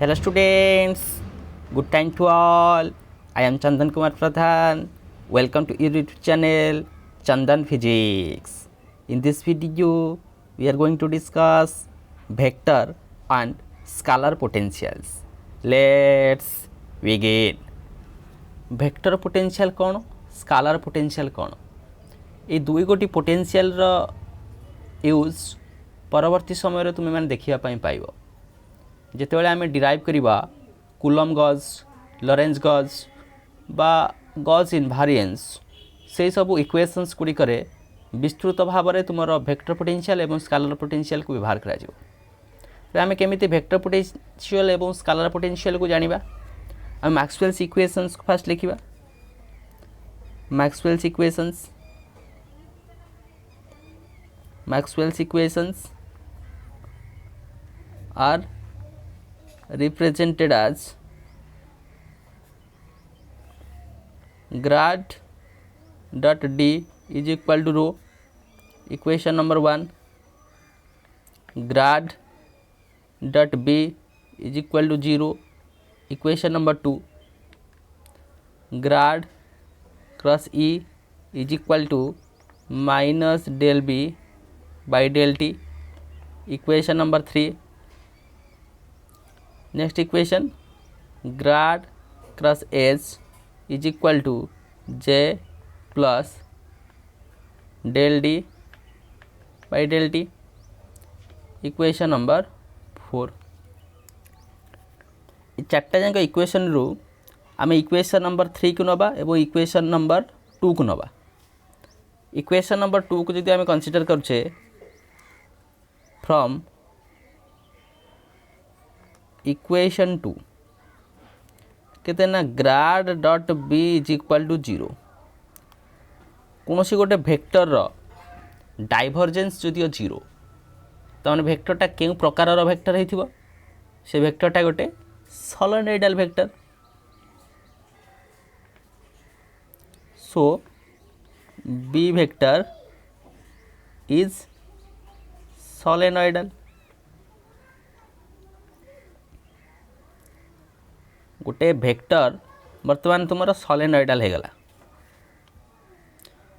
Hello students, good time to all. I am Chandan Kumar Pradhan. Welcome to your YouTube channel Chandan Physics. In this video, we are going to discuss vector and scalar potentials. Let's begin. Vector potential कौन, scalar potential कौन, ये दुई गोटी potential use परवर्ती समय तुम्हें मैंने देखा पाइब जितेबाला आम डिराइव करवा कूलम गज लरेंज गज बा गज इनभारिएंस से सब इक्वेशंस गुड़िक विस्तृत भाव में तुम वेक्टर पोटेंशियल और स्केलर पोटेंशियल को व्यवहार कर आम केमी वेक्टर पोटेंशियल और स्केलर पोटेंशियल को जाना आम मैक्सवेल्स इक्वेशंस को फास्ट लिखा Maxwell's equations are represented as grad dot d is equal to rho, equation number 1, grad dot b is equal to 0, equation number 2, grad cross e is equal to minus del b by del t, equation number 3. Next equation, grad cross h is equal to j plus del d by del t, equation number 4. चार्टा जाक equation रु आम equation number 3 को नवा और equation number 2 को नवा. Equation number 2 को जब आम कनसीडर करुचे फ्रॉम इक्वेशन 2 केते ना grad dot B is equal to 0 कौन सी गोटे वेक्टर डाइभरजेन्स जदि 0 तो वेक्टरटा क्यों प्रकार वेक्टर होइथिबो से वेक्टरटा गोटे solenoidal vector. So B vector is solenoidal. गोटे वेक्टर बर्तमान तुम सोलेनोइडल हो गला.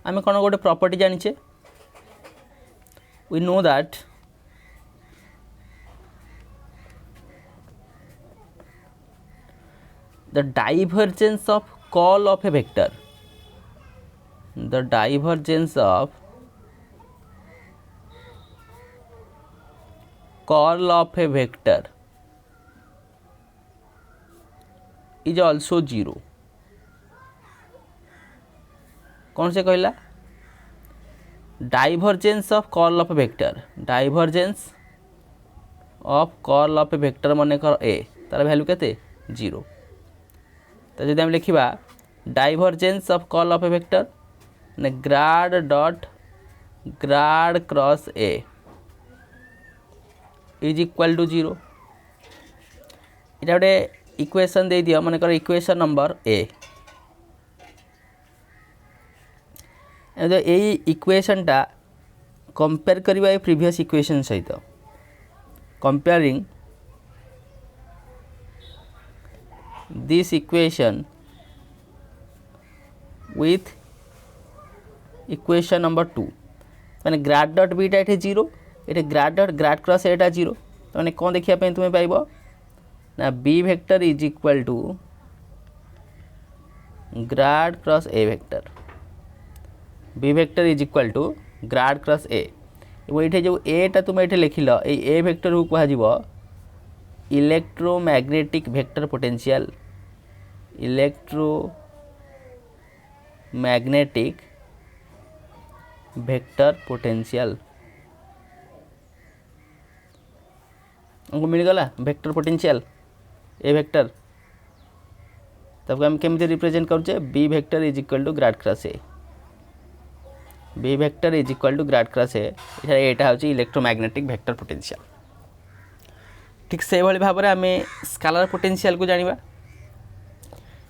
आम कौन गोटे प्रॉपर्टी जानिचे we know that the divergence of curl of a vector, the divergence of curl of a vector is also 0. कौन से कहला divergence of curl of a vector, divergence of curl of a vector मन कर ए तार value केते 0. तो जब हम लिखा divergence of curl of a vector ने grad dot grad cross A is equal to 0. ये गोटे इक्वेशन दे दियो मन कर इक्वेशन नंबर ए. यही इक्वेशनटा कंपेयर करवा प्रीवियस इक्वेशन सहित comparing this equation with equation number 2 मैंने ग्राड डॉट बीटा ये 0 ये ग्राड डॉट ग्राड क्रॉस एटा 0 तो मैंने कौन देखा तुम्हें पाइब ना B vector is equal to grad cross A vector. B vector is equal to grad cross A ये जो एटा तुम ये लिखिल ए वेक्टर को कह electromagnetic vector potential, electromagnetic vector potential हमको मिलगला वेक्टर पोटेंशियल ए वेक्टर. तब हम केमती रिप्रेजेंट करुचे B vector is equal to grad cross A, B vector is equal to grad cross A एटा हूँ इलेक्ट्रोमैग्नेटिक वेक्टर पोटेंशियल. ठीक से भाई भाव में आम स्केलर पोटेंशियल को जाना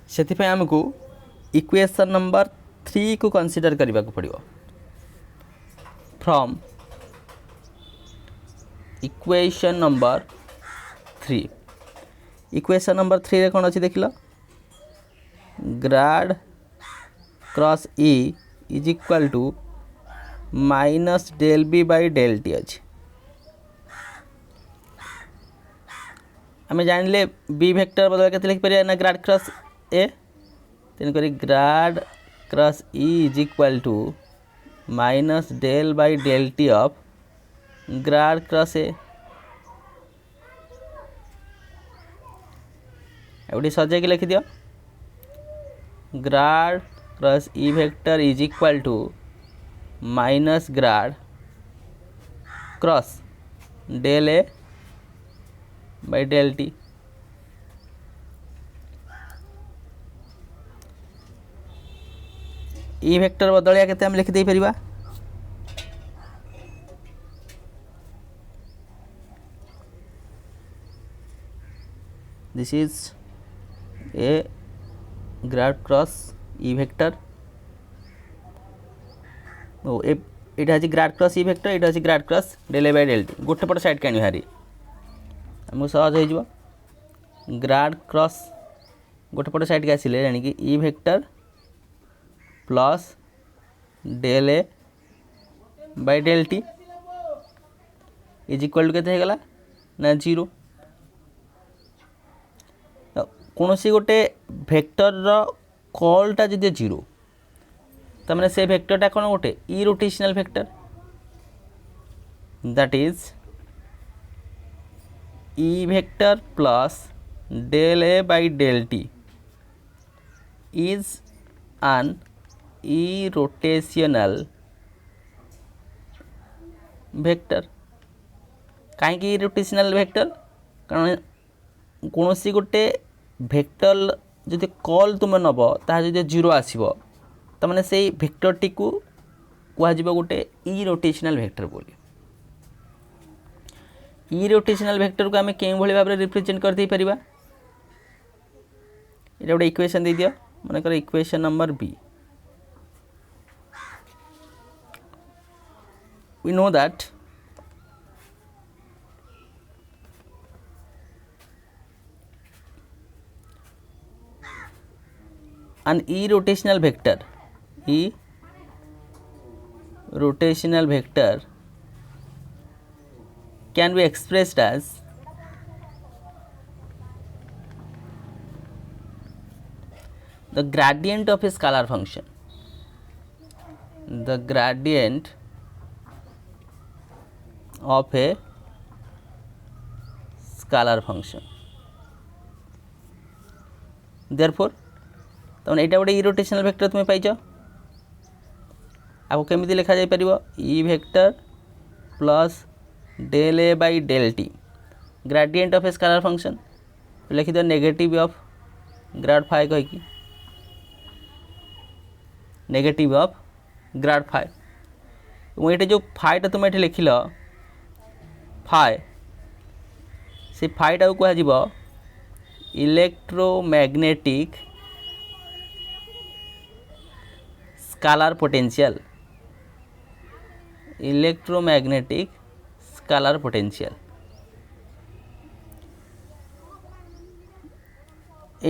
से आमको इक्वेशन नंबर 3 को कंसीडर करने को पड़ो. From equation number 3 equation number 3 रे कौन अच्छी देख लो grad cross E is equal to minus del B by del t अच्छी आम जान बी वेक्टर बदल के लिखिपर ना ग्राड क्रॉस ए तेणुक grad cross E is equal to minus del by del t of grad cross A एवटी सजाई लिखि दियो grad cross E vector is equal to minus grad cross del A by del t E vector बदलिया केते हम लिखि दे परिबा this is a grad cross E vector ओ एटा अछि ग्राड क्रॉस ई वेक्टर एटा अछि grad cross del A by del t गोटे पट साइड कानी हारी हमको सहज हो जिवो ग्राड क्रॉस गोटे पट साइड के आसिले यानी कि E vector plus del A by del T is equal to केते हेगला ना 0 कौन सी गोटे वेक्टर कॉलटा जदि 0 तमाने से वेक्टरटा कौन गोटे irrotational vector that is E vector plus del A by del T is an irrotational vector कहीं इरोटेशनल वेक्टर कारण कौन सी गोटे वेक्टर जदि कॉल तुम नब ता जदि 0 आसीबो त माने से वेक्टर टी को कुआ जिवो गोटे इरोटेशनल वेक्टर बोली इरोटेशनल वेक्टर को आम के भली भाव रिप्रेजेंट कर दे परिबा एटा गोटे इक्वेशन दे दियो मन कर equation number B we know that an irrotational vector can be expressed as the gradient of a scalar function of a scalar function therefore तमने एटा गोटे इरोटेशनल वेक्टर तुम पाइछ आपको केमिति लिखा जाय परिबो E vector plus del A by del t gradient of a scalar function लिखि दो नेगेटिव ऑफ ग्राड फाइ कहि कि नेगेटिव ऑफ ग्राड फाइ और एटा जो फाइटा तुम एठी लिखिलो फाइ से फाइटा को कहा जिवो इलेक्ट्रोमैग्नेटिक स्केलर पोटेंशियल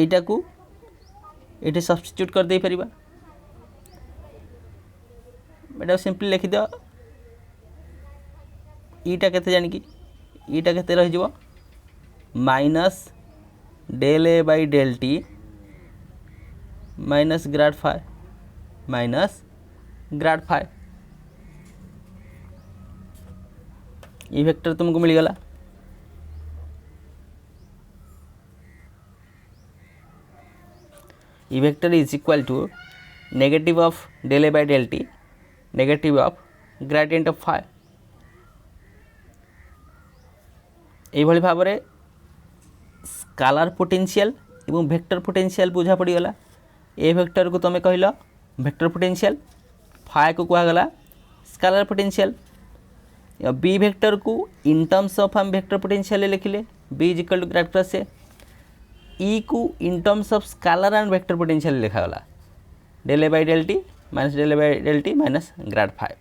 एटा को एठी सब्स्टिट्यूट कर दे परिबा एटा सिंपली लिखि दो ईटा केते जानि कि ईटा केते रहि जिवो minus del A by del T minus grad phi ये वेक्टर तुमको मिल गला ये vector is equal to negative of del A by del T negative of gradient of phi ये भाव में स्केलर पोटेंशियल एवं वेक्टर पोटेंशियल बुझा पड़गला ए वेक्टर को तुम कहल वेक्टर पोटेंशियल फाइ को कहगला स्केलर पोटेंशियल बी वेक्टर को इन टर्म्स ऑफ हम वेक्टर पोटेंशियल लिखिले B is equal to grad plus A E को in terms of scalar and vector potential लिखागला del A by del T minus del A by del T minus grad phi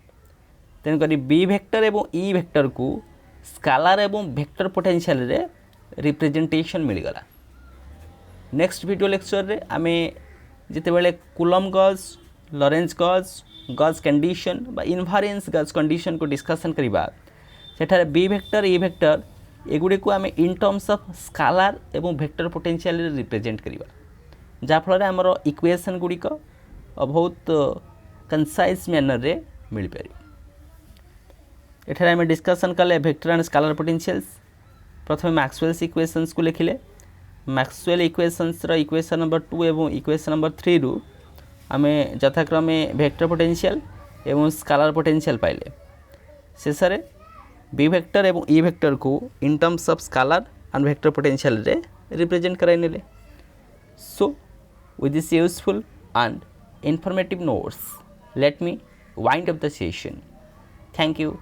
तेणुक B vector एवं E vector को scalar एवं vector potential रे representation मिलगला next video lecture रे आमे जितेबाला कूलम गज लॉरेंज गज कंडीशन बा इनभारेंस गज कंडीशन को डिस्कशन करवा सेठारे बी वेक्टर ए वेक्टर एगुड़ी को आम इन टर्म्स ऑफ स्केलर एवं वेक्टर पोटेंशियल रिप्रेजेंट करवा जाफल आमर इक्वेशन गुड़िक बहुत कंसाइज मैनर रे मिल पार। एठारे आम डिस्कशन कले वेक्टर एंड स्केलर पोटेंशियल्स प्रथम मैक्सवेल्स इक्वेशंस को लिखिले मैक्सवेल इक्वेशंस इक्वेशन नंबर 2 एवं इक्वेशन नंबर 3 रु आमे यथाक्रमे वेक्टर पोटेंशियल एवं स्केलर पोटेंशियल पाइले शेष में बी वेक्टर एवं ई वेक्टर को in terms of scalar and vector potential रे रिप्रेजेंट कराई नेले। सो with this useful and informative notes, let me wind up the session. Thank you.